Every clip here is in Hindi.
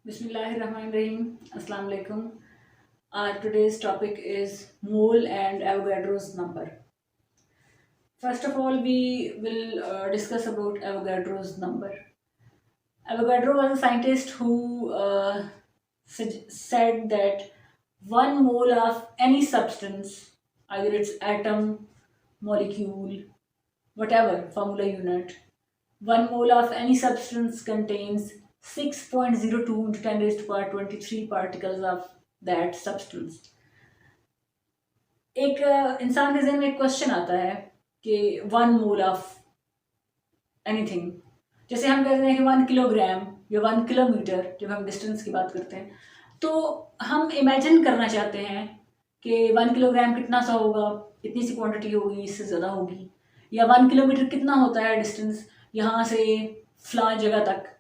Bismillahirrahmanirrahim. Assalamu alaikum. Our today's topic is mole and Avogadro's number. First of all, we will discuss about Avogadro's number. Avogadro was a scientist who said that one mole of any substance, either its atom, molecule, whatever formula unit, one mole of any substance contains 6.02 into 10 raised to power 23 particles of that substance. एक इंसान के जहन में एक क्वेश्चन आता है कि वन मोल ऑफ एनीथिंग, जैसे हम कहते हैं कि 1 किलोग्राम या 1 किलोमीटर, जब हम डिस्टेंस की बात करते हैं तो हम इमेजिन करना चाहते हैं कि 1 किलोग्राम कितना सा होगा, इतनी सी क्वांटिटी होगी, इससे ज़्यादा होगी, या 1 किलोमीटर कितना होता है डिस्टेंस यहाँ से फलां जगह तक,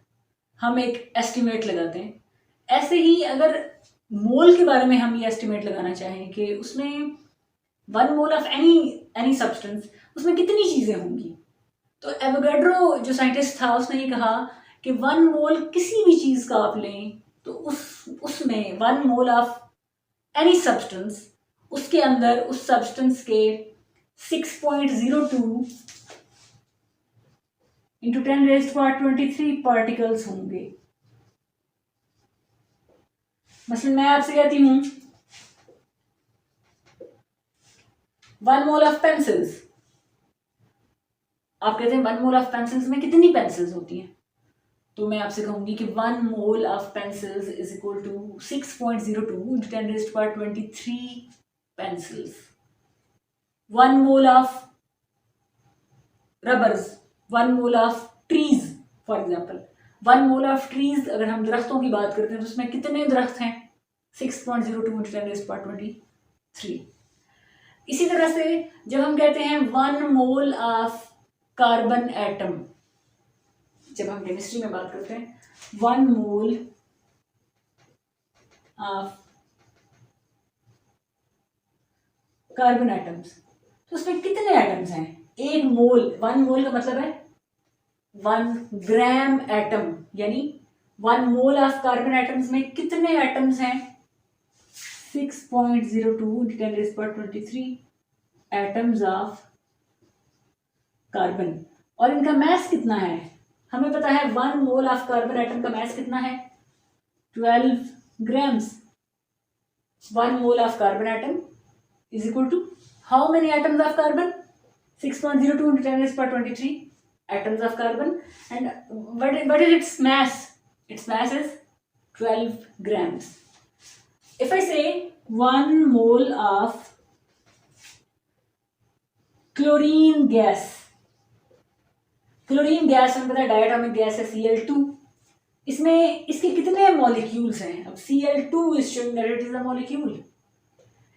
हम एक एस्टिमेट लगाते हैं। ऐसे ही अगर मोल के बारे में हम ये एस्टिमेट लगाना चाहें कि उसमें one mole of any substance, उसमें कितनी चीज़ें होंगी, तो एवोगैड्रो जो साइंटिस्ट था उसने ये कहा कि वन मोल किसी भी चीज़ का आप लें तो उसमें one mole of any substance, उसके अंदर उस सब्सटेंस के 6.02 into 10 raised to power 23 particles होंगे। मसलन मैं आपसे कहती हूँ वन मोल ऑफ पेंसिल्स, आप कहते हैं वन मोल ऑफ पेंसिल्स में कितनी पेंसिल्स होती हैं, तो मैं आपसे कहूंगी कि one mole of pencils is equal to 6.02 into 10 raised to power 23 pencils. One mole of rubbers, one mole of trees, for example one mole of trees, अगर हम दरख्तों की बात करते हैं तो उसमें कितने दरख्त हैं, 6.02 इंटू 10 रेज़्ड टू पावर 23। इसी तरह से जब हम कहते हैं one mole of carbon atom, जब हम केमिस्ट्री में बात करते हैं one mole of carbon atoms, तो उसमें कितने एटम्स हैं, एक मोल, वन मोल का मतलब है 1 ग्राम एटम, यानी one mole of carbon atoms में कितने एटम्स हैं, 6.02 into 10 raised to power 23 atoms of carbon. और इनका मास कितना है, हमें पता है one mole of carbon atom का मास कितना है, 12 grams. One mole of carbon atom is equal to how many atoms of carbon, 6.02 into 10 raised to power 23 atoms of carbon, and what is its mass? Its mass is 12 grams. If I say 1 mole of chlorine gas, chlorine gas हमें पता है डायटोमिक गैस है Cl2, इसमें इसके कितने मॉलिक्यूल्स हैं, अब Cl2 is showing that it is a molecule,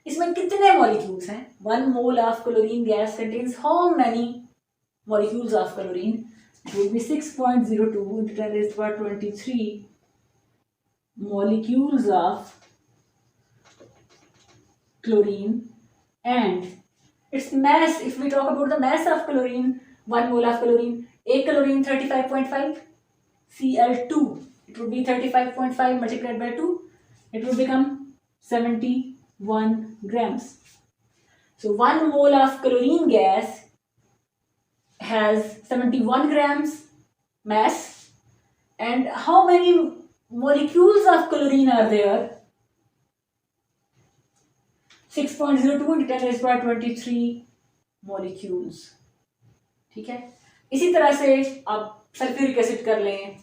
इसमें कितने मॉलिक्यूल्स हैं, 1 mole of chlorine gas contains how many molecules of chlorine, it would be 6.02 into 10 raised to power 23 molecules of chlorine, and its mass, if we talk about the mass of chlorine, 1 mole of chlorine, एक chlorine 35.5, Cl2, it would be 35.5 multiplied by 2, it would become 71 grams. So 1 mole of chlorine gas has 71 grams mass, and how many molecules of chlorine are there, 6.02 into 10 raised to power 23 molecules। ठीक है, इसी तरह से आप सल्फ्यूरिक एसिड कर लें,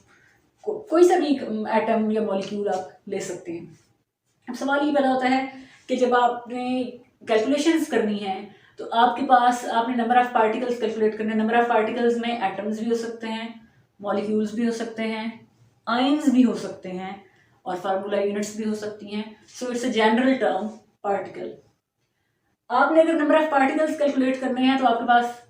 कोई सा भी एटम या मॉलिक्यूल आप ले सकते हैं। अब सवाल ये पैदा होता है कि जब आपने कैलकुलेशंस करनी है तो आपके पास, आपने नंबर ऑफ पार्टिकल्स कैलकुलेट करने, नंबर ऑफ पार्टिकल्स में एटम्स भी हो सकते हैं, मॉलिक्यूल्स भी हो सकते हैं, आयंस भी हो सकते हैं, और फार्मूला यूनिट्स भी हो सकती हैं। So it's a general term particle. आपने अगर नंबर ऑफ पार्टिकल्स कैलकुलेट करने हैं तो आपके पास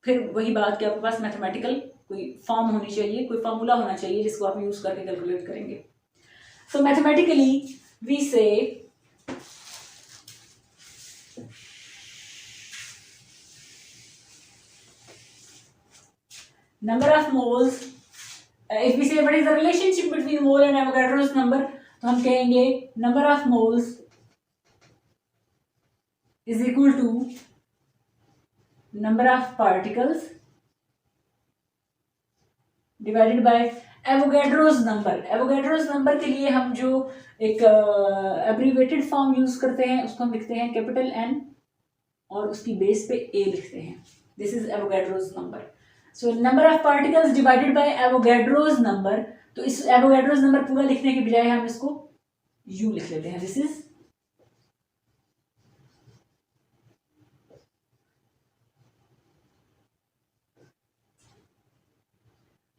फिर वही बात कि आपके पास मैथमेटिकल कोई फॉर्म होनी चाहिए, कोई फार्मूला होना चाहिए जिसको आप यूज करके कैलकुलेट करेंगे। So mathematically we say number of moles if we say what is the relationship between mole and Avogadro's number, तो हम कहेंगे number of moles is equal to number of particles divided by Avogadro's number. Avogadro's number के लिए हम जो एक एब्रीवेटेड फॉर्म यूज करते हैं उसको हम लिखते हैं कैपिटल एन और उसकी बेस पे ए लिखते हैं। This is Avogadro's number. So number of particles divided by Avogadro's number, तो इस एवोगाड्रोस नंबर पूरा लिखने के बजाय हम इसको यू लिख लेते हैं। दिस इज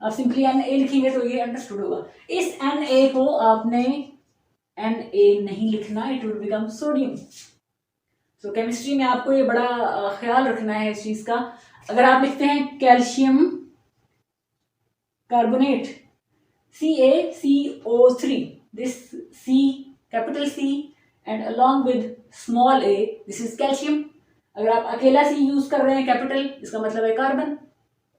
आप सिंपली एन ए लिखेंगे तो ये अंडरस्टूड होगा। इस एन ए को आपने एन ए नहीं लिखना, it will become sodium. So chemistry में आपको ये बड़ा ख्याल रखना है इस चीज का। अगर आप लिखते हैं calcium carbonate CaCO3, this C capital C and along with small a this is calcium. अगर आप अकेला C यूज कर रहे हैं कैपिटल, इसका मतलब है कार्बन,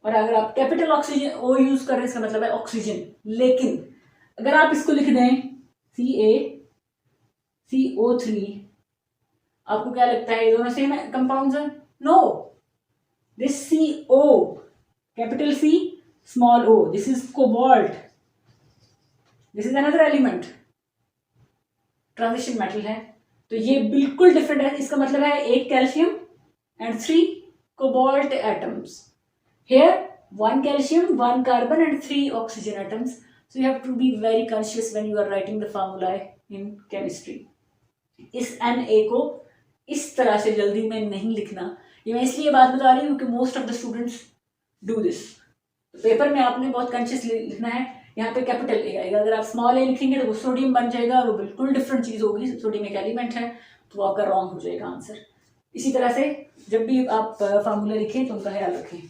और अगर आप कैपिटल ऑक्सीजन O यूज कर रहे हैं इसका मतलब है ऑक्सीजन। लेकिन अगर आप इसको लिख दें CaCO3, आपको क्या लगता है ये दोनों सेम कंपाउंड्स हैं? No, this CO capital C small o, this is cobalt, this is another element, transition metal है, तो ये बिल्कुल डिफरेंट है। इसका मतलब है एक calcium and 3 cobalt atoms. Here 1 calcium, 1 carbon and 3 oxygen atoms. So you have to be very conscious when you are writing the formula in chemistry. इस Na को इस तरह से जल्दी में नहीं लिखना। ये मैं इसलिए बात बता रही हूँ कि most of the students do this. Paper में आपने बहुत कॉन्शियस लिखना है। यहाँ पे कैपिटल ए आएगा, अगर आप स्मॉल ए लिखेंगे तो वो सोडियम बन जाएगा और वो बिल्कुल डिफरेंट चीज़ होगी। सोडियम एक एलिमेंट है, तो आपका रॉन्ग हो जाएगा आंसर। इसी तरह से जब भी आप फार्मूला लिखें तो उनका ख्याल रखें।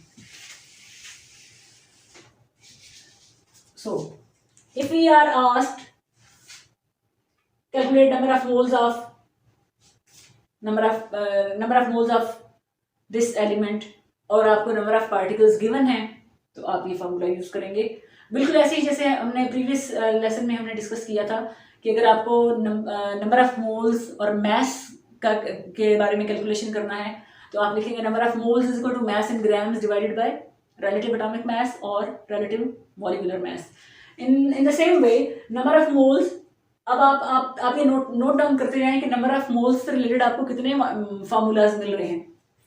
So, if we are asked calculate number of moles of this element और आपको number of particles given है, तो आप ये फॉर्मूला यूज करेंगे बिल्कुल ऐसे ही जैसे हमने प्रीवियस लेसन में हमने डिस्कस किया था कि अगर आपको नंबर ऑफ मोल्स और मैस के बारे में कैलकुलेशन करना है तो आप लिखेंगे number of moles is equal to mass in grams divided by relative atomic mass और relative molecular mass. In the same way number of moles, अब आप ये नोट डाउन करते जाएं कि नंबर ऑफ मोल्स से रिलेटेड आपको कितने फार्मूलाज मिल रहे हैं।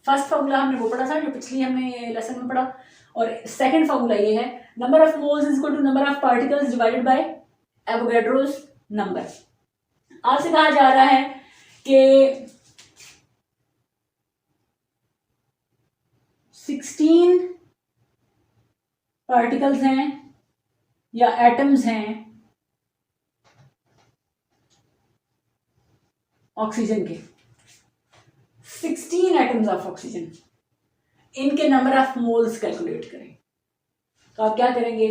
फर्स्ट फार्मूला हमने वो पढ़ा था जो पिछली हमने लेसन में पढ़ा, और सेकंड फार्मूला ये है number of moles is equal to number of particles divided by Avogadro's number. आपसे कहा जा रहा है कि 16 पार्टिकल्स हैं या एटम्स हैं ऑक्सीजन के, 16 एटम्स ऑफ ऑक्सीजन, इनके नंबर ऑफ मोल्स कैलकुलेट करें। तो आप क्या करेंगे,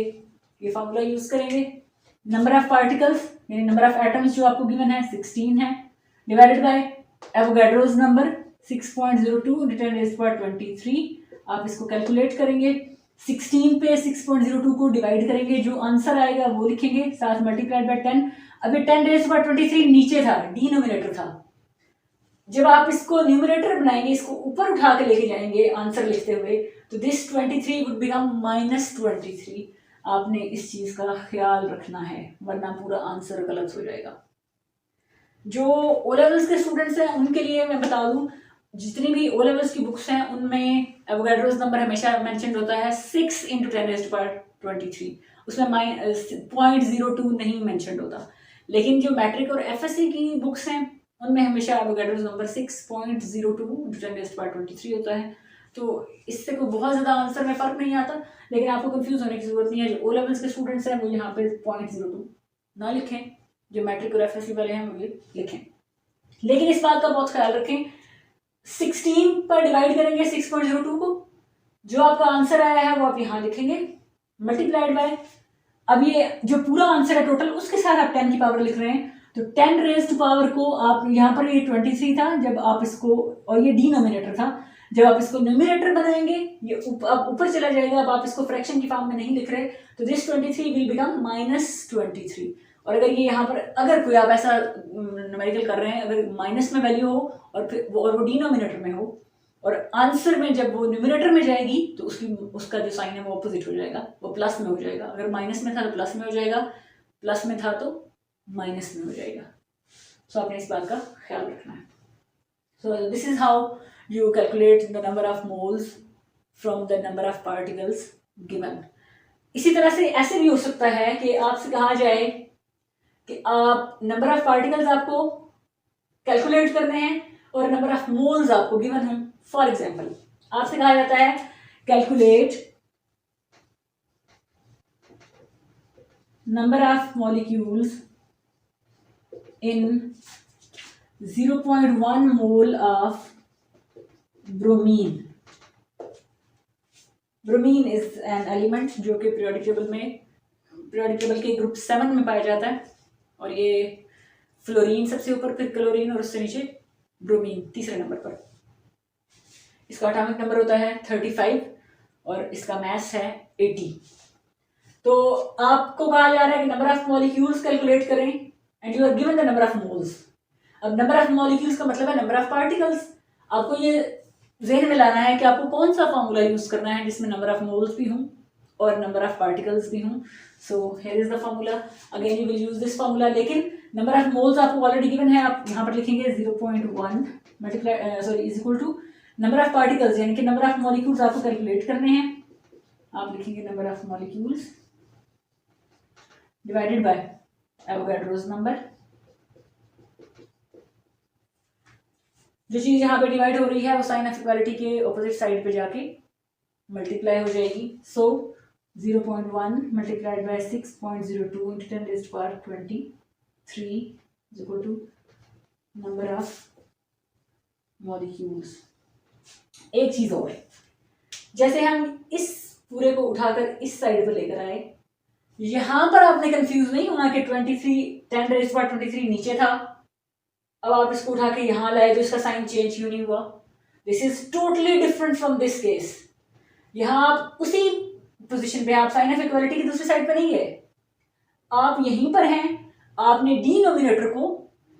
ये फॉर्मूला यूज करेंगे। नंबर ऑफ पार्टिकल्स यानी नंबर ऑफ एटम्स जो आपको गिवन है 16 है, डिवाइडेड बाय एवोगाड्रोस नंबर 6.02 × 10⁻23। आप इसको कैलकुलेट करेंगे। 16 पे 6.02 को डिवाइड करेंगे, जो आंसर आएगा वो लिखेंगे, साथ मल्टीप्लाइड बाय 10। अभी 10⁻23 नीचे था, डिनोमिनेटर था। जब आप इसको न्यूमरेटर बनाएंगे, इसको ऊपर उठा के लेके जाएंगे आंसर लिखते हुए, तो दिस 23 वुड बिकम -23। आपने इस चीज का ख्याल रखना है, वरना पूरा आंसर गलत हो जाएगा। जो ओ लेवल्स के स्टूडेंट्स हैं उनके लिए मैं बता दूं, जितनी भी ओ लेवल्स की बुक्स हैं उनमें एवोगाड्रोस नंबर हमेशा मेंशन होता है 6 × 10⁻23, उसमें 0.02 नहीं मेंशन होता। लेकिन जो मैट्रिक और एफएससी की बुक्स हैं उनमें हमेशा एवोगाड्रोस नंबर 6.02 × 10⁻23 होता है। तो इससे कोई बहुत ज़्यादा आंसर में फ़र्क नहीं आता, लेकिन आपको कंफ्यूज होने की ज़रूरत नहीं है। जो ओ लेवल्स के स्टूडेंट्स हैं वो यहाँ पे 0.02 ना लिखें, जो मैट्रिक और एफएससी वाले हैं वो ये लिखें। लेकिन इस बात का बहुत ख्याल रखें, 16 पर डिवाइड करेंगे 6.02 को, जो आपका आंसर आया है वो आप यहाँ लिखेंगे, मल्टीप्लाइड बाय, अब ये जो पूरा आंसर है टोटल उसके साथ आप 10 की पावर लिख रहे हैं, तो 10 रेज़ टू पावर को आप यहाँ पर ये 23 था जब आप इसको, और ये डिनोमिनेटर था, जब आप इसको न्यूमरेटर बनाएंगे ये अब ऊपर चला जाएगा, अब आप इसको फ्रैक्शन की फॉर्म में नहीं लिख रहे, तो दिस 23 विल बिकम -23। और अगर ये यहाँ पर अगर कोई आप ऐसा न्यूमेरिकल कर रहे हैं, अगर माइनस में वैल्यू हो और फिर वो डिनोमिनेटर में हो और आंसर में जब वो न्यूमरेटर में जाएगी तो उसका जो साइन है वो ऑपोजिट हो जाएगा, वो प्लस में हो जाएगा। अगर माइनस में था तो प्लस में हो जाएगा, प्लस में था तो माइनस में हो जाएगा। सो आपने इस बात का ख्याल रखना है। So this is how you calculate the number of moles from the number of particles given। इसी तरह से ऐसे भी हो सकता है कि आपसे कहा जाए कि आप नंबर ऑफ पार्टिकल्स आपको कैलकुलेट करने हैं और नंबर ऑफ मोल्स आपको गिवन हो। फॉर एग्जांपल आपसे कहा जाता है calculate number of molecules in 0.1 mole of bromine. Bromine is an element जो कि पीरियोडिक टेबल के ग्रुप 7 में पाया जाता है, और ये फ्लोरीन सबसे ऊपर, फिर क्लोरीन और उससे नीचे ब्रोमीन तीसरे नंबर पर। इसका एटॉमिक नंबर होता है 35 और इसका मास है 80। तो आपको कहा जा रहा है कि नंबर ऑफ मॉलिक्यूल्स कैलकुलेट करें and you are given the number of moles. अब नंबर ऑफ मॉलिक्यूल्स का मतलब है नंबर ऑफ पार्टिकल्स। आपको ये ज़हन में लाना है कि आपको कौन सा फॉर्मूला यूज करना है जिसमें नंबर ऑफ मोल्स भी हों और नंबर ऑफ पार्टिकल्स भी हों। So here is the formula, again you will use this formula. लेकिन नंबर ऑफ मोल्स आपको ऑलरेडी गिवन है, आप यहाँ पर लिखेंगे 0.1 multiply is equal to number of particles, यानी कि नंबर ऑफ मॉलिक्यूल्स आपको कैलकुलेट करने हैं। आप लिखेंगे number of molecules divided by Avogadro's number. जो चीज यहाँ पे डिवाइड हो रही है वो साइन ऑफ इक्वालिटी के ऑपोजिट साइड पे जाके मल्टीप्लाई हो जाएगी। सो 0.1 multiplied by 6.02 into 10 raised to power 23 is equal to number of molecules। एक चीज और, जैसे हम इस पूरे को उठाकर इस साइड पर लेकर आए, यहां पर आपने कंफ्यूज नहीं होना कि 10 raised to power 23 नीचे था, अब आप इसको उठा के यहां लाए तो इसका साइन चेंज क्यों नहीं हुआ। This is totally different from this case. यहां आप उसी पोजीशन पे, आप साइन ऑफ इक्वालिटी की दूसरी साइड पे नहीं है, आप यहीं पर हैं। आपने डिनोमिनेटर को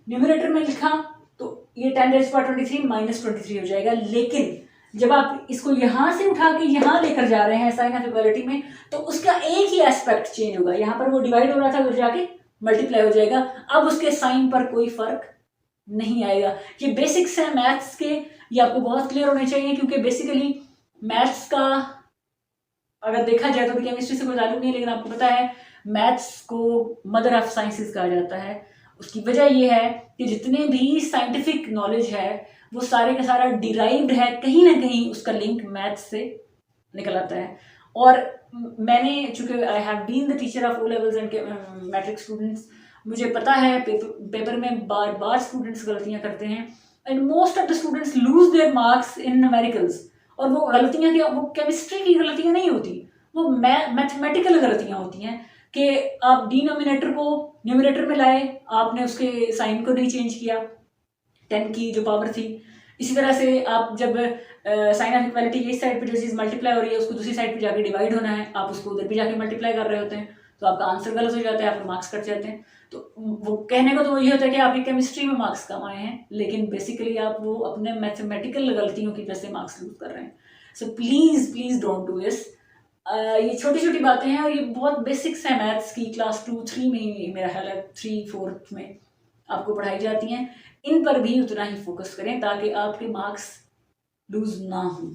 न्यूमरेटर में लिखा तो ये 10 raised to power 23 -23 हो जाएगा। लेकिन जब आप इसको यहां से उठा के यहां लेकर जा रहे हैं साइन ऑफ इक्वालिटी में, तो उसका एक ही एस्पेक्ट चेंज होगा। यहां पर वो डिवाइड हो रहा था, उधर जाके मल्टीप्लाई हो जाएगा। अब उसके साइन पर कोई फर्क नहीं आएगा। ये बेसिक्स हैं मैथ्स के, ये आपको बहुत क्लियर होने चाहिए, क्योंकि बेसिकली मैथ्स का अगर देखा जाए तो केमिस्ट्री से कोई ताल्लुक नहीं है, लेकिन आपको पता है मैथ्स को मदर ऑफ साइंसेस कहा जाता है। उसकी वजह यह है कि जितने भी साइंटिफिक नॉलेज है वो सारे का सारा डिराइव्ड है, कहीं ना कहीं उसका लिंक मैथ्स से निकल आता है। और मैंने चूंकि I have been the teacher of O levels and matric students, मुझे पता है पेपर में बार बार स्टूडेंट्स गलतियां करते हैं and most of the students lose their marks in numericals. और वो गलतियां क्या, वो केमिस्ट्री की गलतियां नहीं होती, वो मैथमेटिकल गलतियां होती हैं कि आप डिनोमिनेटर को न्यूमरेटर में लाए, आपने उसके साइन को नहीं चेंज किया, 10 की जो पावर थी। इसी तरह से आप जब साइन ऑफ इक्वालिटी इस साइड पे जो चीज़ मल्टीप्लाई हो रही है उसको दूसरी साइड पे जाके डिवाइड होना है, आप उसको उधर भी जाके मल्टीप्लाई कर रहे होते हैं, तो आपका आंसर गलत हो जाता है, आपके मार्क्स कट जाते हैं। तो वो कहने को तो ये होता है कि आपकी केमिस्ट्री में मार्क्स कम आए हैं, लेकिन बेसिकली आप वो अपने मैथमेटिकल गलतियों की वजह से मार्क्स लूज कर रहे हैं। So please please don't do this. ये छोटी छोटी बातें हैं और ये बहुत बेसिक्स हैं मैथ्स की, क्लास 2-3 में, मेरा ख्याल है 3-4 में आपको पढ़ाई जाती हैं। इन पर भी उतना ही फोकस करें ताकि आपके मार्क्स लूज ना हो।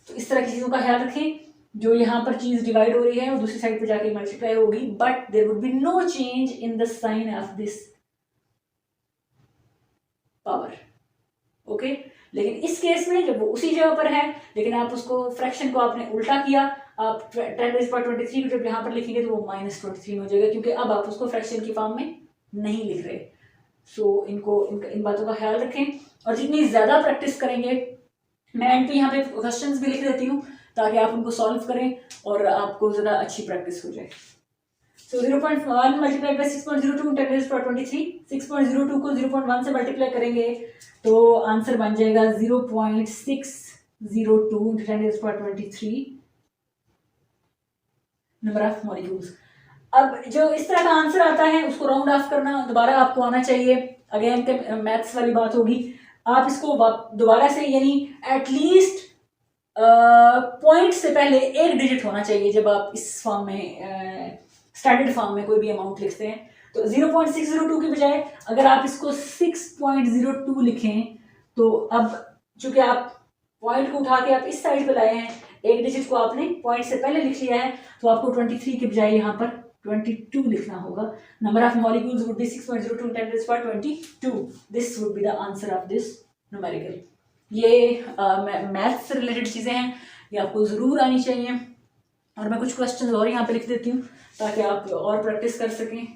तो इस तरह की चीज़ों का ख्याल रखें। जो यहाँ पर चीज़ डिवाइड हो रही है वो दूसरी साइड पे जाके मल्टीप्लाई होगी, but there would be no change in the sign of this power. Okay, लेकिन इस केस में जब वो उसी जगह पर है, लेकिन आप उसको फ्रैक्शन को आपने उल्टा किया, आप 10 raised to power 23 को जब यहाँ पर लिखेंगे तो वो -23 में हो जाएगा, क्योंकि अब आप उसको फ्रैक्शन की फॉर्म में नहीं लिख रहे। सो इन बातों का ख्याल रखें और जितनी ज़्यादा प्रैक्टिस करेंगे, मैं एंड पे यहाँ पे क्वेश्चंस भी लिख देती हूँ ताकि आप उनको सॉल्व करें और आपको ज़्यादा अच्छी प्रैक्टिस हो जाए। सो 0.1 multiply by 6.02 10 raised to power 23, 6.02 को 0.1 से मल्टीप्लाई करेंगे तो आंसर बन जाएगा 0.6 0.02 into 10⁻23 नंबर ऑफ मॉलिक्यूल्स। अब जो इस तरह का आंसर आता है उसको राउंड ऑफ करना दोबारा आपको आना चाहिए। अगेन के मैथ्स वाली बात होगी, आप इसको दोबारा से यानी एटलीस्ट पॉइंट से पहले एक डिजिट होना चाहिए जब आप इस फॉर्म में स्टैंडर्ड फॉर्म में कोई भी अमाउंट लिखते हैं। तो 0.602 की बजाय अगर आप इसको 6.02 लिखें तो अब चूंकि आप पॉइंट को उठा के आप इस साइड पे लाए हैं, एक डिजिट को आपने पॉइंट से पहले लिख लिया है, तो आपको 23 के बजाय यहाँ पर 22 लिखना होगा। Number of molecules would be 6.02 × 10⁻22। This would be the answer of this numerical. ये मैथ्स से रिलेटेड चीज़ें हैं, ये आपको ज़रूर आनी चाहिए। और मैं कुछ क्वेश्चन और यहाँ पे लिख देती हूँ ताकि आप और प्रैक्टिस कर सकें।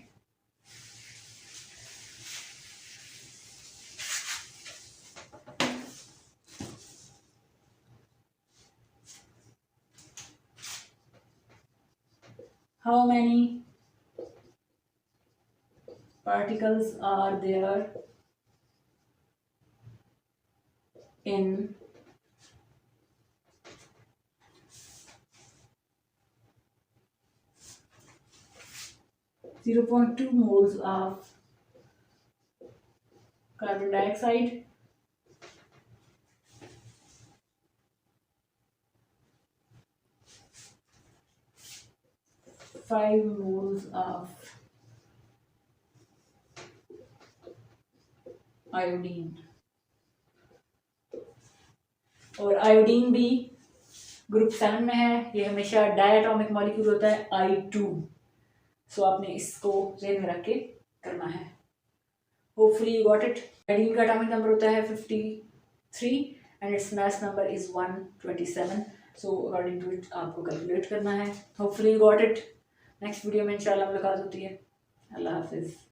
How many particles are there in 0.2 moles of carbon dioxide, 5 moles of iodine. और आयोडीन भी ग्रुप 7 में है, ये हमेशा डायटोमिक मॉलिक्यूल होता है I2। सो आपने इसको ज़हन में रख के करना है। Hopefully you got it. Iodine का एटॉमिक नंबर होता है 53 and it's mass number is 127। So according to it आपको कैलकुलेट करना है। Hopefully you got it. Next video में इंशाल्लाह मुलाकात होती है। अल्लाह हाफिज़।